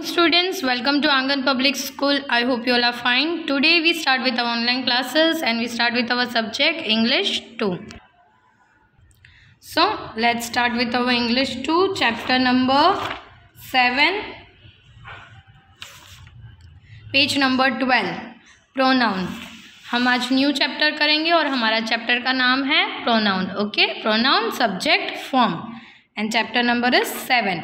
students, welcome to Angan Public School. I hope you all are fine. Today we start with our online classes and we start with our subject English 2. So let's start with our English 2 chapter number 7, page number 12, pronoun. हम आज new chapter करेंगे और हमारा chapter का नाम है pronoun. Okay, pronoun subject form and chapter number is 7.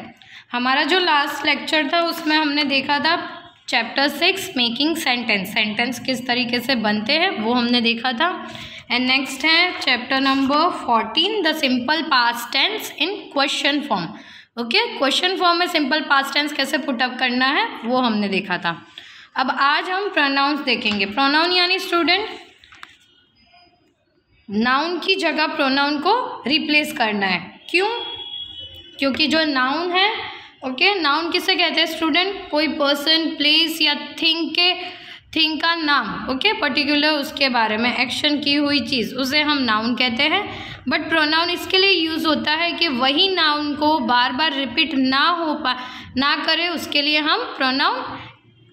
हमारा जो लास्ट लेक्चर था उसमें हमने देखा था चैप्टर 6 मेकिंग सेंटेंस. सेंटेंस किस तरीके से बनते हैं वो हमने देखा था. एंड नेक्स्ट है chapter number 14 the simple past tense in question form. Okay, question form में सिंपल पास्ट टेंस कैसे पुटअप करना है वो हमने देखा था. अब आज हम प्रोनाउंस देखेंगे. प्रोनाउन यानी स्टूडेंट नाउन की जगह प्रोनाउन को रिप्लेस करना है. क्यों? क्योंकि जो नाउन है, ओके, नाउन किसे कहते हैं स्टूडेंट? कोई पर्सन, प्लेस या थिंग का नाम. ओके, पर्टिकुलर उसके बारे में एक्शन की हुई चीज़, उसे हम नाउन कहते हैं. बट प्रोनाउन इसके लिए यूज़ होता है कि वही नाउन को बार बार रिपीट ना करे, उसके लिए हम प्रोनाउन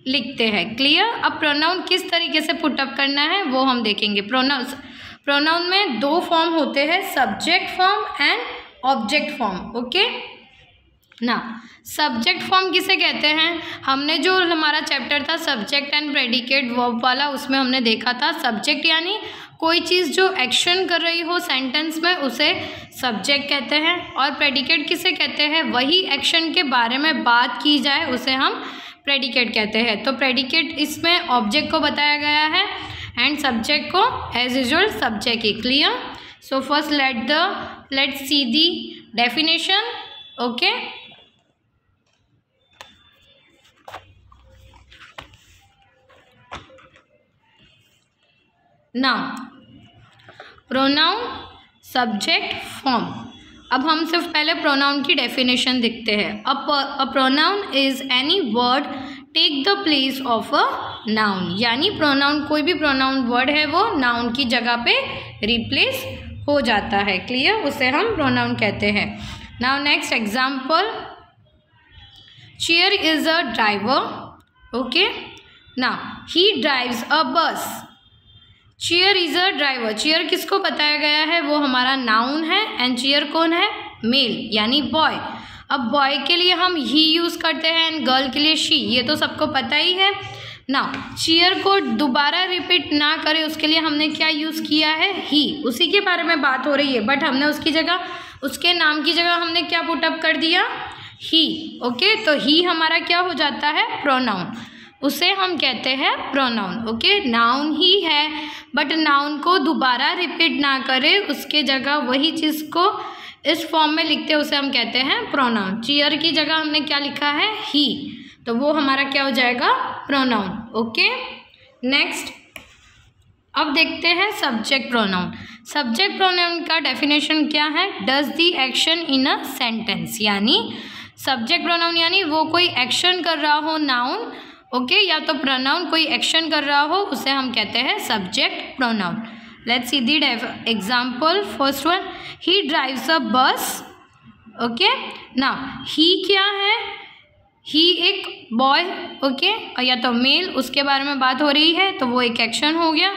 लिखते हैं. क्लियर? अब प्रोनाउन किस तरीके से पुटअप करना है वो हम देखेंगे. प्रोनाउन में दो फॉर्म होते हैं, subject form and object form. Okay ना, सब्जेक्ट फॉर्म किसे कहते हैं? हमने जो हमारा चैप्टर था सब्जेक्ट एंड प्रेडिकेट वर्ब वाला, उसमें हमने देखा था सब्जेक्ट यानी कोई चीज़ जो एक्शन कर रही हो सेंटेंस में उसे सब्जेक्ट कहते हैं. और प्रेडिकेट किसे कहते हैं? वही एक्शन के बारे में बात की जाए उसे हम प्रेडिकेट कहते हैं. तो प्रेडिकेट इसमें ऑब्जेक्ट को बताया गया है एंड सब्जेक्ट को एज यूजुअल सब्जेक्ट ही. Clear? So first let's see the definition. Okay, now pronoun subject form. अब हम सिर्फ पहले प्रोनाउन की डेफिनेशन देखते हैं. A pronoun is any word take the place of a noun. यानी प्रोनाउन कोई भी प्रोनाउन वर्ड है वो नाउन की जगह पे रिप्लेस हो जाता है. क्लियर? उसे हम प्रोनाउन कहते हैं. Now next example, chair is a driver. Okay, now he drives a bus. Chair is a driver. Chair किसको बताया गया है? वो हमारा नाउन है. एंड चेयर कौन है? मेल यानी बॉय. अब बॉय के लिए हम ही यूज़ करते हैं एंड गर्ल के लिए शी, ये तो सबको पता ही है ना. चेयर को दोबारा रिपीट ना करे उसके लिए हमने क्या यूज़ किया है? ही. उसी के बारे में बात हो रही है बट हमने उसकी जगह, उसके नाम की जगह हमने क्या पुटअप कर दिया? ही. ओके, तो ही हमारा क्या हो जाता है? प्रोनाउन. उसे हम कहते हैं प्रोनाउन. ओके, नाउन ही है बट नाउन को दोबारा रिपीट ना करे, उसके जगह वही चीज़ को इस फॉर्म में लिखते हैं, उसे हम कहते हैं प्रोनाउन. चेयर की जगह हमने क्या लिखा है? ही, तो वो हमारा क्या हो जाएगा? प्रोनाउन. ओके, नेक्स्ट अब देखते हैं सब्जेक्ट प्रोनाउन. सब्जेक्ट प्रोनाउन का डेफिनेशन क्या है? Does the action in a sentence. यानी सब्जेक्ट प्रोनाउन यानी वो कोई एक्शन कर रहा हो नाउन, ओके, या तो प्रोनाउन कोई एक्शन कर रहा हो, उसे हम कहते हैं subject pronoun. Let's see the example. First one, he drives a bus. Okay, ना ही क्या है? ही एक बॉय, ओके, या तो मेल, उसके बारे में बात हो रही है तो वो एक एक्शन हो गया.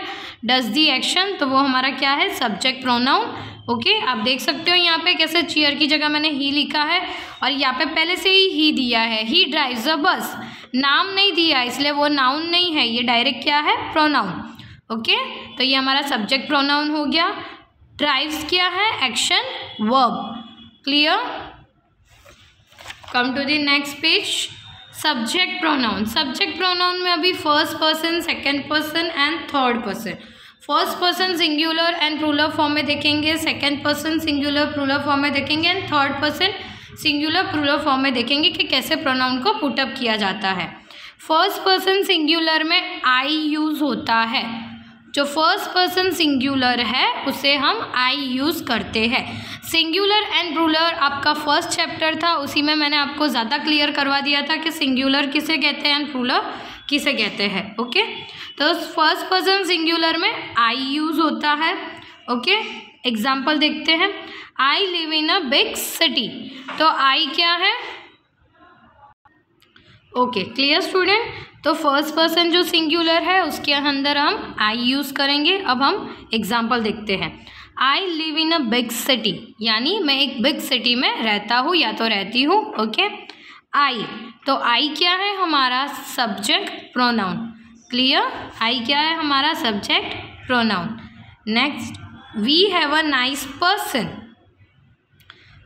डज दी एक्शन, तो वो हमारा क्या है? Subject pronoun. ओके, आप देख सकते हो यहाँ पे कैसे चेयर की जगह मैंने ही लिखा है और यहाँ पे पहले से ही दिया है. ही ड्राइव्स अ बस, नाम नहीं दिया इसलिए वो नाउन नहीं है, ये डायरेक्ट क्या है? प्रोनाउन. ओके, तो ये हमारा सब्जेक्ट प्रोनाउन हो गया. ड्राइव्स क्या है? Action, verb. Clear? Come to the next page, subject pronoun. Subject pronoun में अभी first person, second person and third person. First person singular and plural form में देखेंगे, second person singular plural form में देखेंगे and third person singular plural form में देखेंगे कि कैसे प्रोनाउन को पुटअप किया जाता है. फर्स्ट पर्सन सिंगुलर में आई यूज़ होता है. जो फर्स्ट पर्सन सिंगुलर है उसे हम आई यूज़ करते हैं. सिंगुलर एंड प्लूरल आपका फर्स्ट चैप्टर था, उसी में मैंने आपको ज़्यादा क्लियर करवा दिया था कि सिंगुलर किसे कहते हैं एंड प्लूरल किसे कहते हैं. ओके, तो फर्स्ट पर्सन सिंगुलर में आई यूज़ होता है. ओके, एग्जाम्पल देखते हैं. I live in a big city. तो आई क्या है? Okay, clear student. तो फर्स्ट पर्सन जो सिंगुलर है उसके अंदर हम आई यूज़ करेंगे। अब हम एग्जाम्पल देखते हैं। I live in a big city, यानी मैं एक बिग सिटी में रहता हूँ या तो रहती हूँ। ओके, आई, तो आई क्या है हमारा सब्जेक्ट प्रोनाउन। क्लियर, आई क्या है हमारा subject pronoun. Next, we have a nice person.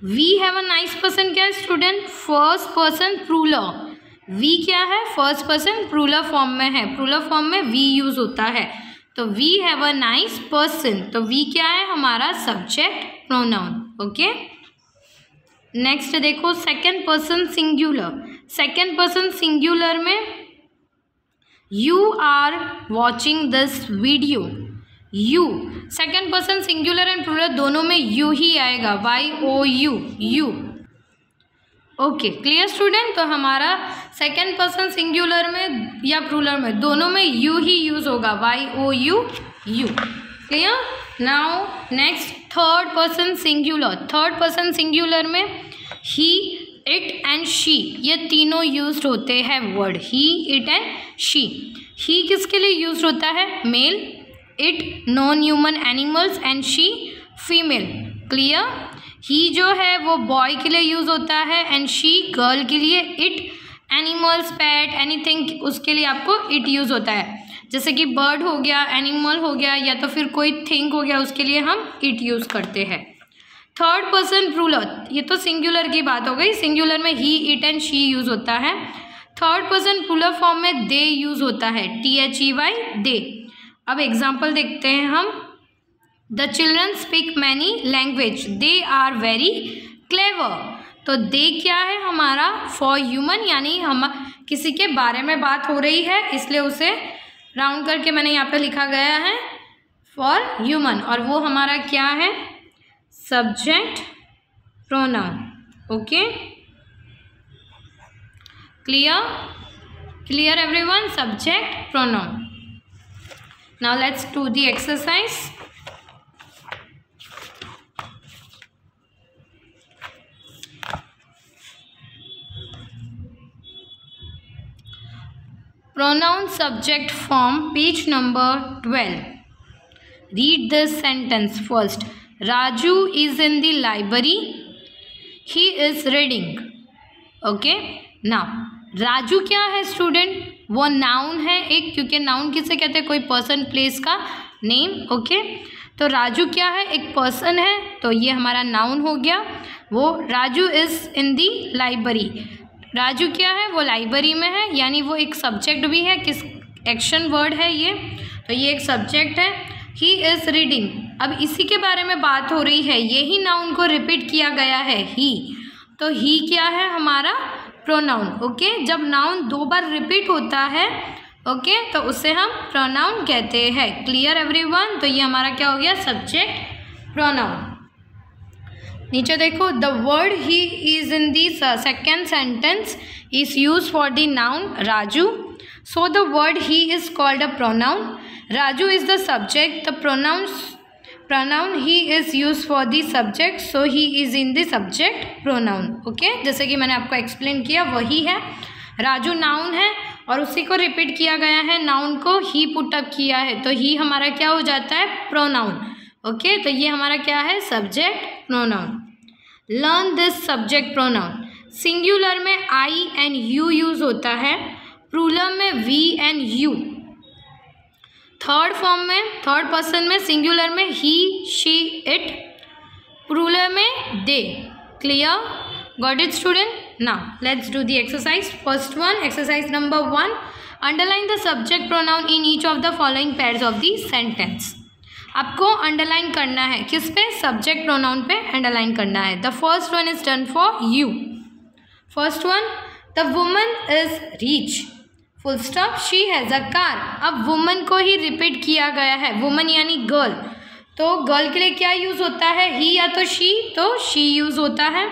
We have a nice person क्या है student, first person plural. We क्या है, फर्स्ट पर्सन प्लूरल फॉर्म में है, प्लूरल फॉर्म में वी यूज होता है। तो we have a nice person, तो वी क्या है हमारा सब्जेक्ट प्रोनाउन। ओके, नेक्स्ट देखो second person singular. Second person singular में you are watching this video. You, second person singular and plural दोनों में यू ही आएगा, Y O U, you. Okay, clear student. तो हमारा सेकेंड पर्सन सिंगुलर में या प्लूरल में दोनों में यू ही यूज होगा, Y O U, you. Clear. Now next third person singular. Third person singular में ही, इट एंड शी, ये तीनों यूज्ड होते हैं word, he, it and she. He किसके लिए यूज्ड होता है, male, it non human animals and she female. Clear. He जो है वो बॉय के लिए यूज़ होता है एंड शी गर्ल के लिए। इट एनिमल्स, पेट, एनीथिंग, उसके लिए आपको इट यूज़ होता है। जैसे कि बर्ड हो गया, एनिमल हो गया, या तो फिर कोई थिंग हो गया, उसके लिए हम इट यूज़ करते हैं। थर्ड पर्सन प्लूरल, ये तो सिंगुलर की बात हो गई, सिंगुलर में ही, इट एंड शी यूज़ होता है। थर्ड पर्सन प्लूरल फॉर्म में दे यूज़ होता है, THEY, दे। अब एग्जाम्पल देखते हैं हम। The children speak many language, they are very clever. तो दे क्या है हमारा फॉर ह्यूमन, यानी हम किसी के बारे में बात हो रही है, इसलिए उसे राउंड करके मैंने यहाँ पे लिखा गया है फॉर ह्यूमन, और वो हमारा क्या है subject pronoun. Okay, clear, clear everyone, subject pronoun. Now let's do the exercise. Pronoun subject form, page number 12. Read this sentence first. Raju is in the library. He is reading. Okay. Now, Raju क्या है student, वो noun है एक, क्योंकि noun किसे कहते हैं, कोई पर्सन प्लेस का नेम। ओके, तो राजू क्या है, एक पर्सन है, तो ये हमारा नाउन हो गया। वो Raju is in the library, Raju क्या है, वो लाइब्रेरी में है, यानी वो एक सब्जेक्ट भी है, किस एक्शन वर्ड है ये, तो ये एक सब्जेक्ट है। ही इज़ रीडिंग, अब इसी के बारे में बात हो रही है, यही नाउन को रिपीट किया गया है ही, तो ही क्या है हमारा प्रोनाउन। ओके, जब नाउन दो बार रिपीट होता है ओके तो उसे हम प्रोनाउन कहते हैं। क्लियर एवरीवन, तो ये हमारा क्या हो गया सब्जेक्ट प्रोनाउन। नीचे देखो, the word he is in the second sentence is use for the noun Raju, so the word he is called a pronoun. Raju is the subject, the pronoun he is used for the subject, so he is in the subject pronoun। Okay, जैसे कि मैंने आपको explain किया वही है, Raju noun है और उसी को रिपीट किया गया है, नाउन को ही पुटअप किया है, तो ही हमारा क्या हो जाता है प्रोनाउन। ओके, तो ये हमारा क्या है subject pronoun. Learn this subject pronoun. Singular में आई एंड यू यूज होता है, प्लूरल में we and you. Third form में, थर्ड पर्सन में, सिंगुलर में ही, शी, इट, प्लूरल में they. Clear, got it student. Now let's do the exercise. First one, exercise number 1, underline the subject pronoun in each of the following pairs of the sentence. आपको underline करना है, किस पे, subject pronoun पे underline करना है। The first one is done for you. First one, the woman is rich, full stop, she has a car. अब woman को ही रिपीट किया गया है, वुमन यानी गर्ल, तो गर्ल के लिए क्या यूज़ होता है, ही या तो शी यूज़ होता है।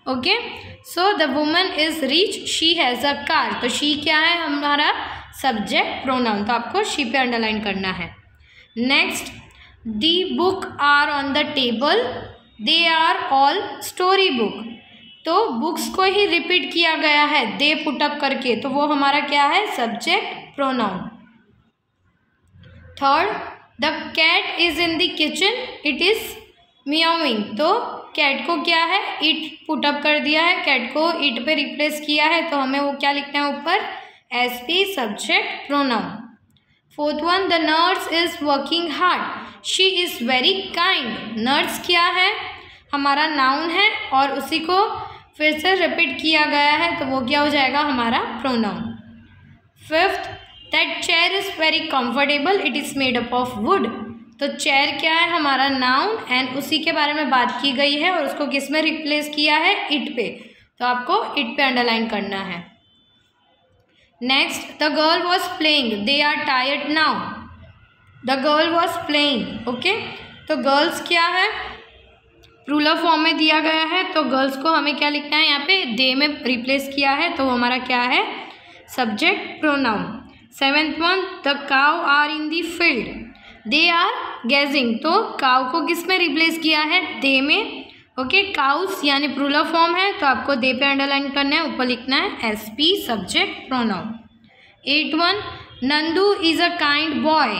Okay, so the woman is rich, she has a car, तो शी क्या है हमारा सब्जेक्ट प्रोनाउन, तो आपको शी पे अंडरलाइन करना है। Next, the book are on the table, they are all story book. तो बुक्स को ही रिपीट किया गया है दे पुटअप करके, तो वो हमारा क्या है, subject pronoun. Third, the cat is in the kitchen, it is meowing, तो कैट को क्या है, इट पुटअप कर दिया है, कैट को इट पे रिप्लेस किया है, तो हमें वो क्या लिखना है ऊपर, S P subject pronoun. Fourth one, the nurse is working hard, she is very kind, nurse क्या है, हमारा नाउन है और उसी को फिर से रिपीट किया गया है, तो वो क्या हो जाएगा हमारा pronoun. Fifth, that chair is very comfortable, it is made up of would, तो चेयर क्या है, हमारा नाउन एंड उसी के बारे में बात की गई है और उसको किस में रिप्लेस किया है, इट पे, तो आपको इट पे अंडरलाइन करना है। Next, the girl was playing, they are tired now, the girl was playing, okay, तो गर्ल्स क्या है, प्लूरल फॉर्म में दिया गया है, तो गर्ल्स को हमें क्या लिखना है, यहाँ पे दे में रिप्लेस किया है, तो हमारा क्या है, subject pronoun. Seventh one, the cow are in the field, they are gazing, तो काउ को किस में रिप्लेस किया है, दे में, ओके, काउस यानी प्लूरल फॉर्म है, तो आपको दे पे अंडरलाइन करना है, ऊपर लिखना है S P subject pronoun. 8 one, Nandu is a kind boy,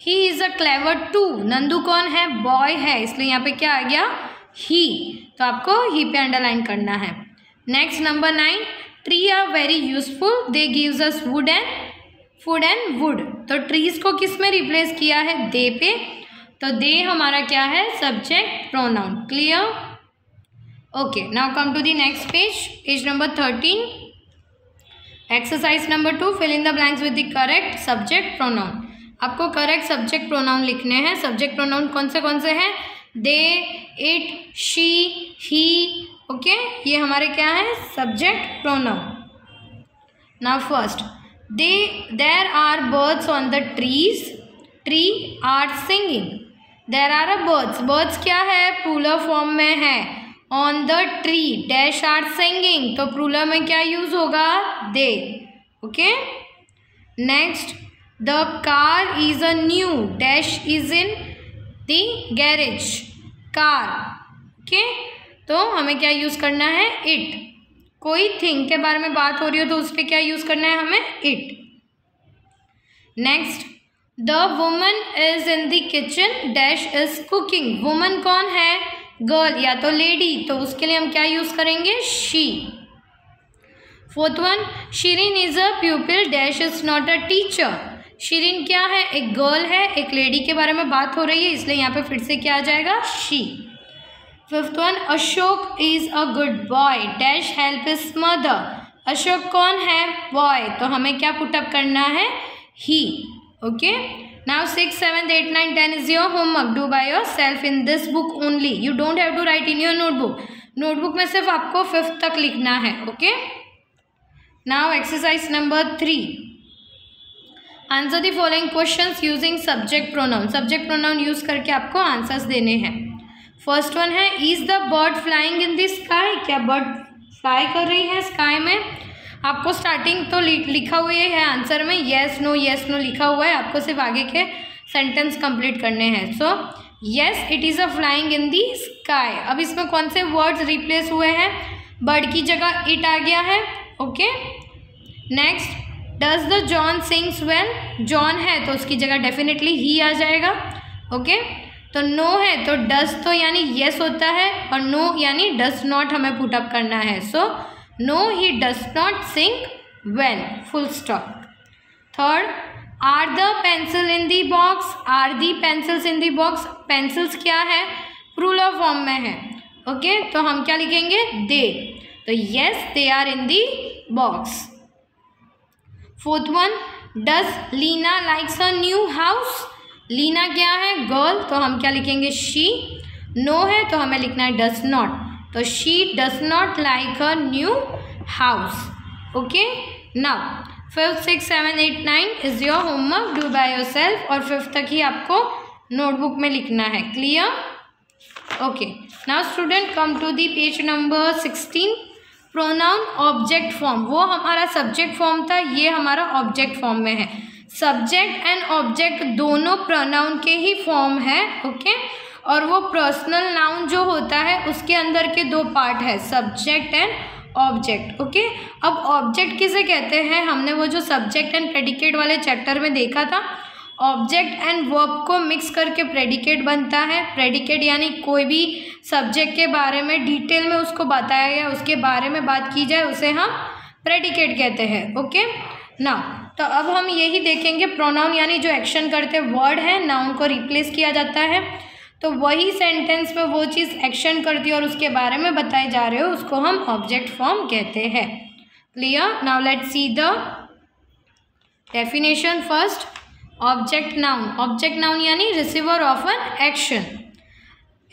he is a clever too, Nandu कौन है, बॉय है, इसलिए यहाँ पे क्या आ गया, ही, तो आपको ही पे अंडरलाइन करना है। Next number 9, tree are very useful, they gives us wood and wood, तो ट्रीज को किस में रिप्लेस किया है, दे पे, तो दे हमारा क्या है, subject pronoun. Clear, okay, now come to the next page, page number 13, exercise number 2, fill in the blanks with the correct subject pronoun. आपको करेक्ट सब्जेक्ट प्रोनाउन लिखने हैं। सब्जेक्ट प्रोनाउन कौन से हैं, they, it, she, he, okay, ये हमारे क्या है, subject pronoun. Now first, there are birds on the trees, tree are singing, there are a birds क्या है, प्लूरल फॉर्म में है, on the tree dash are singing, तो प्लूरल में क्या यूज होगा, they, okay. Next, the car is a new dash is in the garage, car, okay, तो हमें क्या यूज करना है, इट, कोई थिंग के बारे में बात हो रही हो तो उस पर क्या यूज करना है हमें, it. Next, the woman is in the kitchen dash is cooking, woman कौन है, गर्ल या तो लेडी, तो उसके लिए हम क्या यूज करेंगे, she. Fourth one, Shirin is a प्यूपिल dash is not a teacher, Shirin क्या है, एक गर्ल है, एक लेडी के बारे में बात हो रही है, इसलिए यहाँ पे फिर से क्या आ जाएगा, she. Fifth one, Ashok is a good boy dash help his mother, Ashok कौन है, बॉय, तो हमें क्या पुटअप करना है, ही, okay. Now 6, 7, 8, 9, 10 is your homework. Do by yourself in this book only. You don't have to write in your notebook. Notebook में सिर्फ आपको 5th तक लिखना है, okay. Now exercise number 3, answer the following questions using subject pronoun. Subject pronoun use करके आपको answers देने हैं। फर्स्ट वन है, is the bird flying in the sky, क्या बर्ड फ्लाई कर रही है स्काई में। आपको स्टार्टिंग तो लिखा हुआ है आंसर में येस नो लिखा हुआ है, आपको सिर्फ आगे के सेंटेंस कंप्लीट करने हैं। So yes it is a flying in the sky. अब इसमें कौन से वर्ड्स रिप्लेस हुए हैं, बर्ड की जगह इट आ गया है, okay. Next, does the John sings well, John है तो उसकी जगह डेफिनेटली ही आ जाएगा, ओके। तो नो है तो डज तो यानी येस होता है और नो यानी डज नॉट हमें पुट अप करना है। So no he does not sing well, full stop. Third, are the pencil in the box, are the pencils in the box, pencils क्या है, प्लूरल फॉर्म में है, ओके। तो हम क्या लिखेंगे, दे, तो yes they are in the box. Fourth one, does Leena likes a new house, Leena क्या है, गर्ल, तो हम क्या लिखेंगे, शी। नो है तो हमें लिखना है डज नॉट, तो she does not like a new house, okay. Now 5th, 6, 7, 8, 9 is your homework, do by yourself, और 5th तक ही आपको नोटबुक में लिखना है, clear, okay. Now student come to the page number 16, pronoun object form. वो हमारा subject form था, ये हमारा ऑब्जेक्ट फॉर्म में है। सब्जेक्ट एंड ऑब्जेक्ट दोनों प्रोनाउन के ही फॉर्म है, ओके। और वो पर्सनल नाउन जो होता है उसके अंदर के दो पार्ट है, सब्जेक्ट एंड ऑब्जेक्ट। ओके, अब ऑब्जेक्ट किसे कहते हैं, हमने वो जो सब्जेक्ट एंड प्रेडिकेट वाले चैप्टर में देखा था। ऑब्जेक्ट एंड वर्ब को मिक्स करके प्रेडिकेट बनता है। प्रेडिकेट यानी कोई भी सब्जेक्ट के बारे में डिटेल में उसको बताया गया, उसके बारे में बात की जाए, उसे हम प्रेडिकेट कहते हैं। ओके ना, तो अब हम यही देखेंगे प्रोनाउन यानी जो एक्शन करते वर्ड है, नाउन को रिप्लेस किया जाता है, तो वही सेंटेंस में वो चीज़ एक्शन करती है और उसके बारे में बताए जा रहे हो, उसको हम ऑब्जेक्ट फॉर्म कहते हैं। Clear? Now let's see the definition first. Object noun, object noun यानी receiver of an action.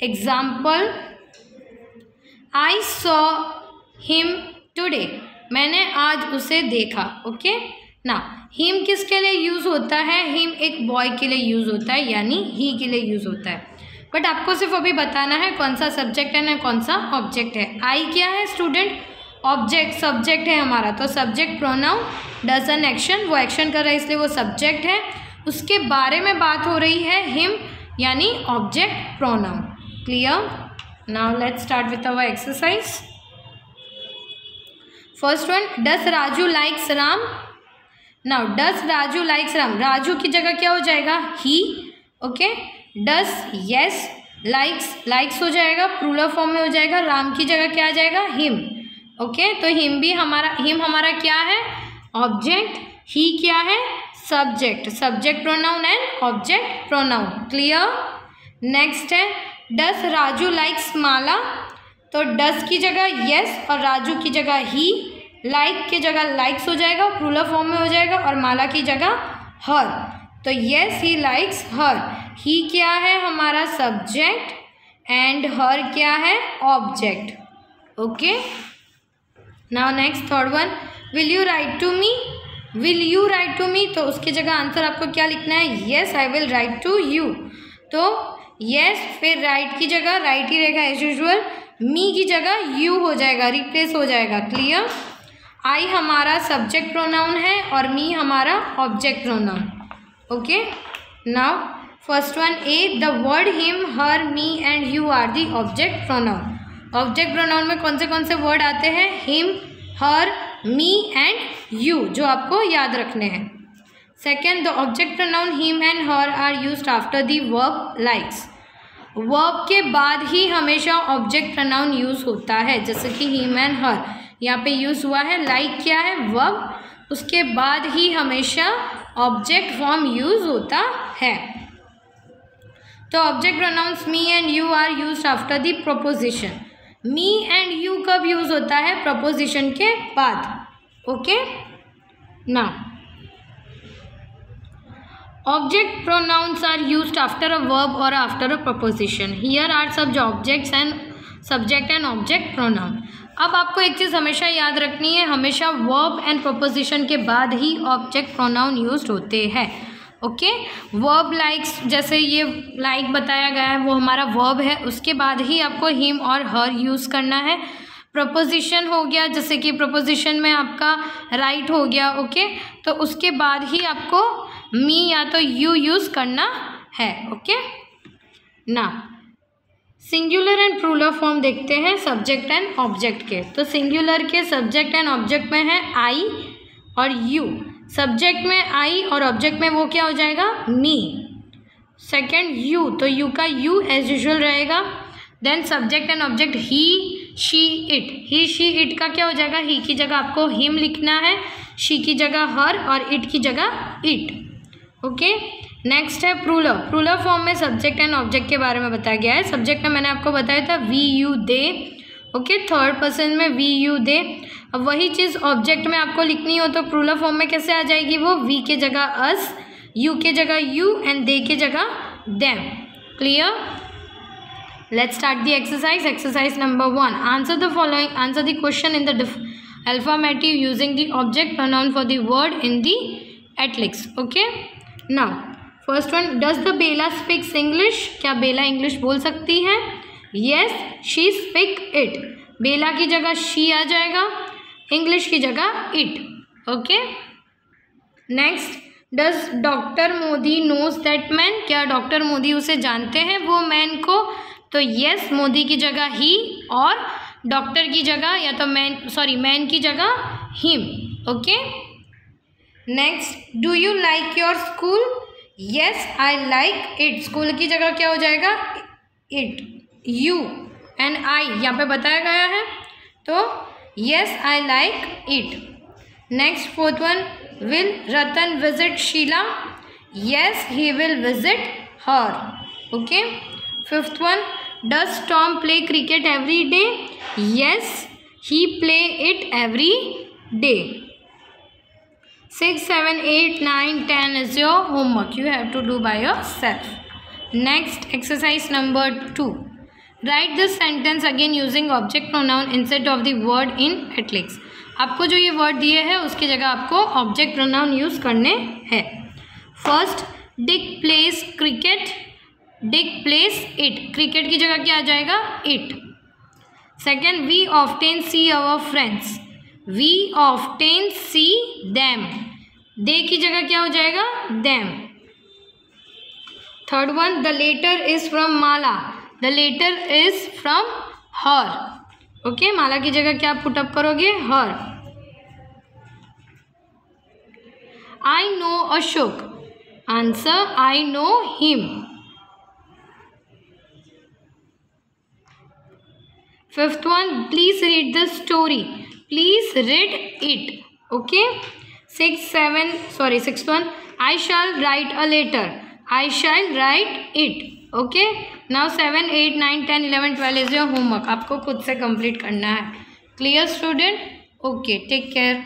Example, I saw him today, मैंने आज उसे देखा। ओके ना, हिम किसके लिए यूज़ होता है, हिम एक बॉय के लिए यूज़ होता है, यानी ही के लिए यूज़ होता है। बट आपको सिर्फ अभी बताना है कौन सा सब्जेक्ट है ना कौन सा ऑब्जेक्ट है। आई क्या है स्टूडेंट, ऑब्जेक्ट, सब्जेक्ट है हमारा, तो subject pronoun does an action, वो एक्शन कर रहा है इसलिए वो सब्जेक्ट है। उसके बारे में बात हो रही है, हिम यानी object pronoun. Clear? Now let's start with our exercise. First one, does Raju likes Ram. Now does Raju likes Ram, Raju की जगह क्या हो जाएगा, ही। ओके, डज यस, लाइक्स हो जाएगा, प्लूरल फॉर्म में हो जाएगा, राम की जगह क्या आ जाएगा, हिम। ओके, तो हिम हमारा क्या है, ऑब्जेक्ट, ही क्या है, subject, subject pronoun and object pronoun. Clear? Next है, डज राजू लाइक्स माला, तो डज की जगह यस और राजू की जगह ही, लाइक की जगह लाइक्स हो जाएगा, प्लूरल फॉर्म में हो जाएगा, और माला की जगह हर, तो यस ही लाइक्स हर। ही क्या है हमारा सब्जेक्ट एंड हर क्या है object. Okay, now next third one, will you write to me, will you write to me, तो उसकी जगह आंसर आपको क्या लिखना है, yes I will write to you. तो येस फिर राइट की जगह राइट ही रहेगा एज यूजुअल, मी की जगह यू हो जाएगा, रिप्लेस हो जाएगा। क्लियर? आई हमारा सब्जेक्ट प्रोनाउन है और मी हमारा object pronoun. Okay, now first one A, the word him her me and you are the object pronoun. Object pronoun में कौन से वर्ड आते हैं, him, her, me and you, जो आपको याद रखने हैं। Second, the object pronoun him and her are used after the verb likes. Verb के बाद ही हमेशा ऑब्जेक्ट प्रोनाउन यूज होता है, जैसे कि हिम एंड हर यहाँ पे यूज हुआ है, लाइक क्या है वर्ब, उसके बाद ही हमेशा ऑब्जेक्ट फॉर्म यूज होता है। तो object pronouns me and you are used after the preposition. Me and you कब यूज होता है, प्रपोजिशन के बाद। Okay, now object pronouns are used after a verb और after a preposition. Here are सब objects and subject and object pronoun. अब आपको एक चीज़ हमेशा याद रखनी है, हमेशा वर्ब एंड प्रपोजिशन के बाद ही ऑब्जेक्ट प्रोनाउन यूज्ड होते हैं। ओके, वर्ब लाइक्स, जैसे ये लाइक बताया गया है वो हमारा वर्ब है, उसके बाद ही आपको हिम और हर यूज़ करना है। प्रपोजिशन हो गया, जैसे कि प्रपोजिशन में आपका राइट हो गया। ओके, तो उसके बाद ही आपको मी या तो यू यूज़ करना है। ओके ना, सिंगुलर एंड प्लूरल फॉर्म देखते हैं सब्जेक्ट एंड ऑब्जेक्ट के। तो सिंगुलर के सब्जेक्ट एंड ऑब्जेक्ट में है आई और यू, सब्जेक्ट में आई और ऑब्जेक्ट में वो क्या हो जाएगा, मी। सेकंड यू, तो यू का यू एज यूजुअल रहेगा। Then subject and object he, she, it. He, she, it का क्या हो जाएगा, ही की जगह आपको हिम लिखना है, शी की जगह हर और इट की जगह इट। ओके, नेक्स्ट है प्लूरल। प्लूरल फॉर्म में सब्जेक्ट एंड ऑब्जेक्ट के बारे में बताया गया है। सब्जेक्ट में मैंने आपको बताया था we, you, they. Okay, third person में वी, यू, दे। अब वही चीज़ ऑब्जेक्ट में आपको लिखनी हो तो प्लूरल फॉर्म में कैसे आ जाएगी, वो वी के जगह अस, यू के जगह यू एंड दे के जगह them. Clear? Let's start the exercise. Exercise number 1, answer the following, answer the question in the affirmative using the object pronoun for the word in the italics. Okay, now first one, does the Bella speaks English, क्या Bella English बोल सकती है, yes she speak it. Bella की जगह she आ जाएगा, English की जगह it. Okay, next, does doctor Modi knows that man, क्या डॉक्टर मोदी उसे जानते हैं वो मैन को? तो यस, मोदी की जगह ही और डॉक्टर की जगह या तो मैन की जगह him. Okay. Next, do you like your school? Yes I like it. School की जगह क्या हो जाएगा? इट. यू एंड आई यहाँ पे बताया गया है, तो yes I like it. Next, fourth one, will Ratan visit Sheela? Yes he will visit her. Okay. Fifth one, does Tom play cricket every day? Yes he play it every day. 6, 7, 8, 9, 10 is your homework. You have to do by yourself. Next, exercise number 2. Write the sentence again using object pronoun instead of the word in italics. आपको जो ये word दिए हैं उसकी जगह आपको object pronoun use करने हैं. First, Dick plays cricket. Dick plays it. Cricket की जगह क्या आ जाएगा? It. Second, we often see our friends. We often see them. They की जगह क्या हो जाएगा? Them. Third one, the letter is from Mala. The letter is from her. Okay. Mala की जगह क्या पुटअप करोगे? Her. I know Ashok. Answer, I know him. Fifth one, please read the story. Please read it. Okay. Sixth one, I shall write a letter. I shall write it. Okay. Now 7, 8, 9, 10, 11, 12 is your homework. आपको खुद से complete करना है. Clear student? Okay. Take care.